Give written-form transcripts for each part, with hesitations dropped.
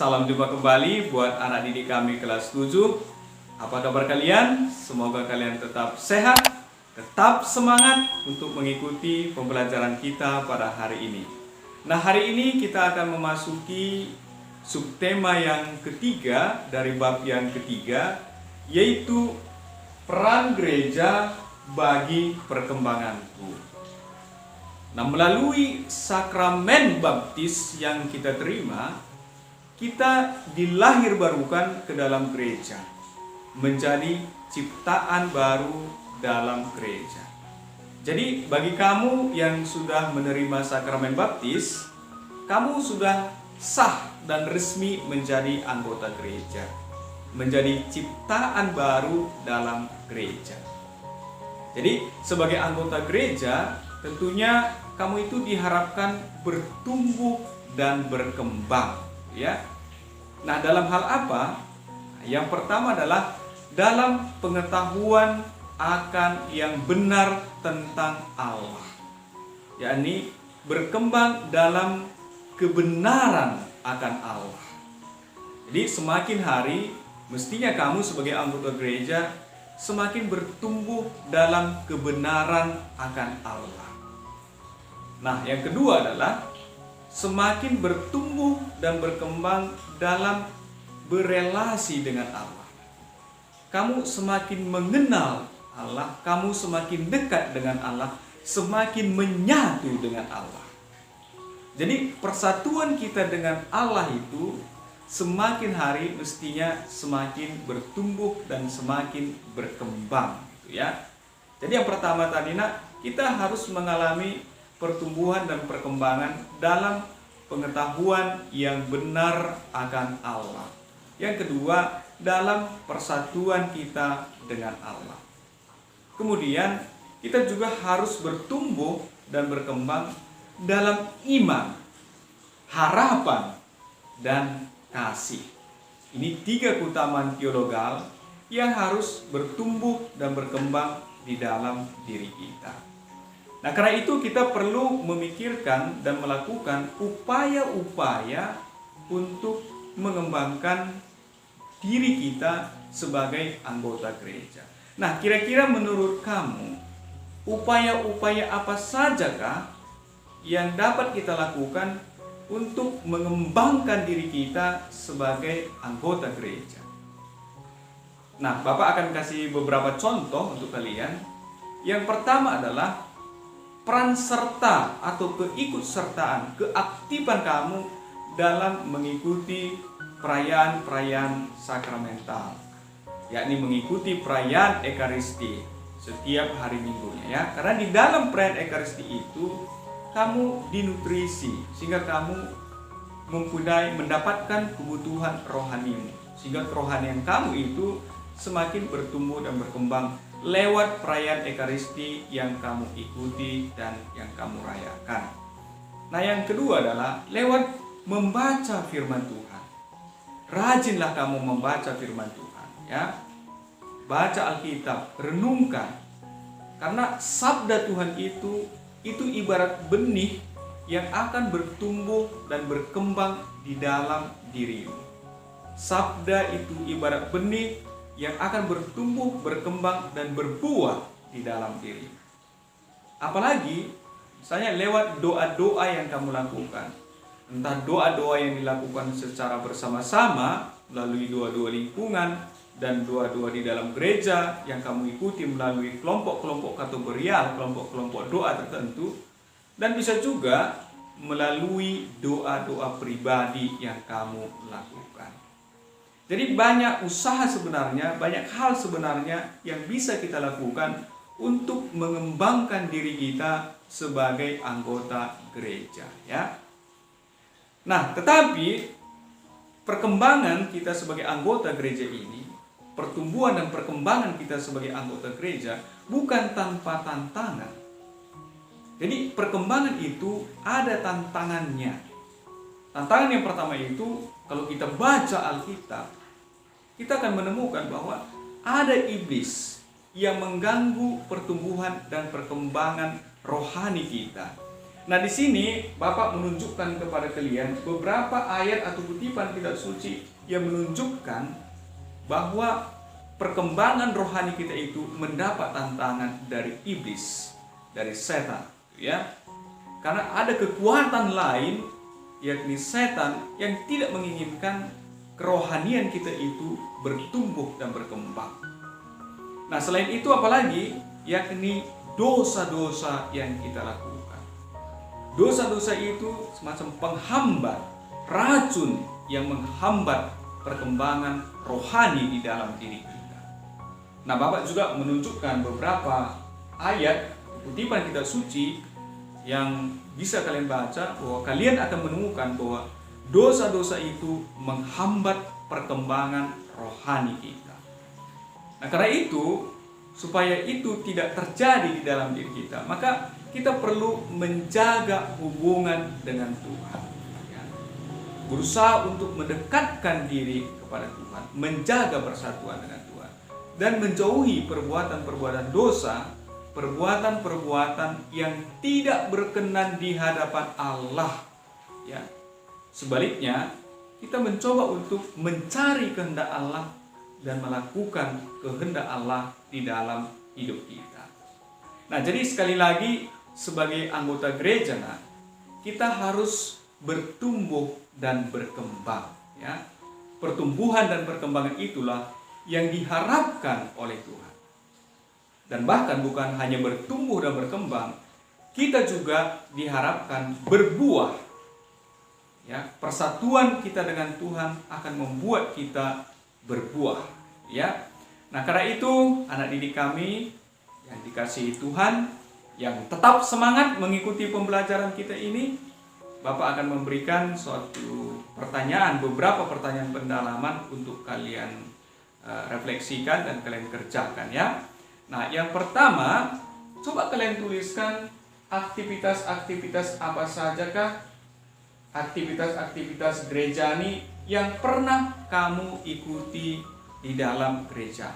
Salam jumpa kembali buat anak didik kami kelas 7. Apa kabar kalian? Semoga kalian tetap sehat, tetap semangat untuk mengikuti pembelajaran kita pada hari ini. Nah, hari ini kita akan memasuki subtema yang ketiga dari bab yang ketiga, yaitu peran gereja bagi perkembanganku. Nah, melalui sakramen baptis yang kita terima, kita dilahirbarukan ke dalam gereja, menjadi ciptaan baru dalam gereja. Jadi bagi kamu yang sudah menerima sakramen baptis, kamu sudah sah dan resmi menjadi anggota gereja, menjadi ciptaan baru dalam gereja. Jadi sebagai anggota gereja, tentunya kamu itu diharapkan bertumbuh dan berkembang, ya. Nah, dalam hal apa? Yang pertama adalah dalam pengetahuan akan yang benar tentang Allah, yakni berkembang dalam kebenaran akan Allah. Jadi semakin hari mestinya kamu sebagai anggota gereja semakin bertumbuh dalam kebenaran akan Allah. Nah, yang kedua adalah semakin bertumbuh dan berkembang dalam berelasi dengan Allah. Kamu semakin mengenal Allah, kamu semakin dekat dengan Allah, semakin menyatu dengan Allah. Jadi persatuan kita dengan Allah itu semakin hari mestinya semakin bertumbuh dan semakin berkembang, gitu ya. Jadi yang pertama tadi, kita harus mengalami pertumbuhan dan perkembangan dalam pengetahuan yang benar akan Allah. Yang kedua, dalam persatuan kita dengan Allah. Kemudian, kita juga harus bertumbuh dan berkembang dalam iman, harapan, dan kasih. Ini 3 keutamaan teologal yang harus bertumbuh dan berkembang di dalam diri kita. Nah, karena itu kita perlu memikirkan dan melakukan upaya-upaya untuk mengembangkan diri kita sebagai anggota gereja. Nah, kira-kira menurut kamu, upaya-upaya apa sajakah yang dapat kita lakukan untuk mengembangkan diri kita sebagai anggota gereja? Nah, Bapak akan kasih beberapa contoh untuk kalian. Yang pertama adalah peran serta atau keikutsertaan, keaktifan kamu dalam mengikuti perayaan-perayaan sakramental, yakni mengikuti perayaan Ekaristi setiap hari Minggunya, ya. Karena di dalam perayaan Ekaristi itu kamu dinutrisi sehingga kamu mendapatkan kebutuhan rohanimu, sehingga kerohanian kamu itu semakin bertumbuh dan berkembang lewat perayaan Ekaristi yang kamu ikuti dan yang kamu rayakan. Nah, yang kedua adalah lewat membaca firman Tuhan. Rajinlah kamu membaca firman Tuhan, ya. Baca Alkitab, renungkan. Karena sabda Tuhan itu ibarat benih yang akan bertumbuh dan berkembang di dalam dirimu. Sabda itu ibarat benih yang akan bertumbuh, berkembang, dan berbuah di dalam diri. Apalagi, misalnya lewat doa-doa yang kamu lakukan. Entah doa-doa yang dilakukan secara bersama-sama, melalui doa-doa lingkungan, dan doa-doa di dalam gereja yang kamu ikuti melalui kelompok-kelompok kategorial, kelompok-kelompok doa tertentu. Dan bisa juga melalui doa-doa pribadi yang kamu lakukan. Jadi banyak usaha sebenarnya, banyak hal sebenarnya yang bisa kita lakukan untuk mengembangkan diri kita sebagai anggota gereja, ya. Nah, tetapi perkembangan kita sebagai anggota gereja ini, pertumbuhan dan perkembangan kita sebagai anggota gereja bukan tanpa tantangan. Jadi perkembangan itu ada tantangannya. Tantangan yang pertama itu, kalau kita baca Alkitab, kita akan menemukan bahwa ada iblis yang mengganggu pertumbuhan dan perkembangan rohani kita. Nah, di sini Bapak menunjukkan kepada kalian beberapa ayat atau kutipan kitab suci yang menunjukkan bahwa perkembangan rohani kita itu mendapat tantangan dari iblis, dari setan, ya. Karena ada kekuatan lain, yakni setan, yang tidak menginginkan kerohanian kita itu bertumbuh dan berkembang. Nah, selain itu apalagi, yakni dosa-dosa yang kita lakukan. Dosa-dosa itu semacam penghambat, racun yang menghambat perkembangan rohani di dalam diri kita. Nah, Bapak juga menunjukkan beberapa ayat kutipan kitab suci yang bisa kalian baca, bahwa kalian akan menemukan bahwa dosa-dosa itu menghambat perkembangan rohani kita. Nah, karena itu, supaya itu tidak terjadi di dalam diri kita, maka kita perlu menjaga hubungan dengan Tuhan, ya. Berusaha untuk mendekatkan diri kepada Tuhan, menjaga persatuan dengan Tuhan, dan menjauhi perbuatan-perbuatan dosa, perbuatan-perbuatan yang tidak berkenan di hadapan Allah, ya. Sebaliknya, kita mencoba untuk mencari kehendak Allah dan melakukan kehendak Allah di dalam hidup kita. Nah, jadi sekali lagi, sebagai anggota gereja, kita harus bertumbuh dan berkembang, ya. Pertumbuhan dan perkembangan itulah yang diharapkan oleh Tuhan. Dan bahkan bukan hanya bertumbuh dan berkembang, kita juga diharapkan berbuah. Ya, persatuan kita dengan Tuhan akan membuat kita berbuah, ya. Nah, karena itu anak didik kami yang dikasihi Tuhan, yang tetap semangat mengikuti pembelajaran kita ini, Bapak akan memberikan suatu pertanyaan, beberapa pertanyaan pendalaman untuk kalian refleksikan dan kalian kerjakan, ya. Nah, yang pertama, coba kalian tuliskan aktivitas-aktivitas apa sajakah, aktivitas-aktivitas gerejani yang pernah kamu ikuti di dalam gereja.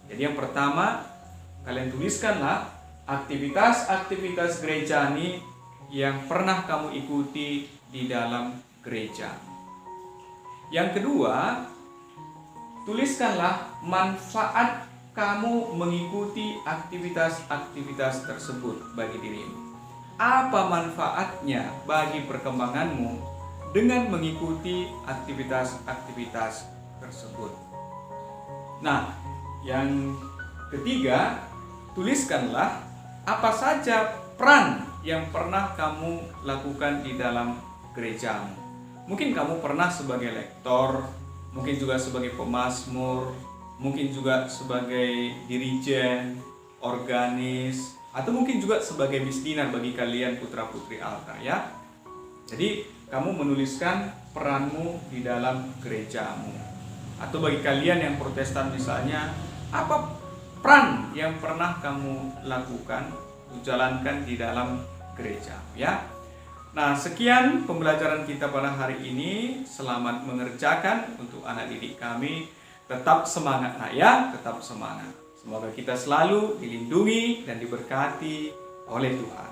Jadi yang pertama, kalian tuliskanlah aktivitas-aktivitas gerejani yang pernah kamu ikuti di dalam gereja. Yang kedua, tuliskanlah manfaat kamu mengikuti aktivitas-aktivitas tersebut bagi dirimu. Apa manfaatnya bagi perkembanganmu dengan mengikuti aktivitas-aktivitas tersebut? Nah, yang ketiga, tuliskanlah apa saja peran yang pernah kamu lakukan di dalam gerejamu. Mungkin kamu pernah sebagai lektor, mungkin juga sebagai pemazmur, mungkin juga sebagai dirijen, organis, atau mungkin juga sebagai misdinar bagi kalian putra-putri altar, ya. Jadi kamu menuliskan peranmu di dalam gerejamu. Atau bagi kalian yang Protestan misalnya, apa peran yang pernah kamu lakukan, jalankan di dalam gereja, ya. Nah, sekian pembelajaran kita pada hari ini. Selamat mengerjakan untuk anak didik kami. Tetap semangat, ya, tetap semangat. Semoga kita selalu dilindungi dan diberkati oleh Tuhan.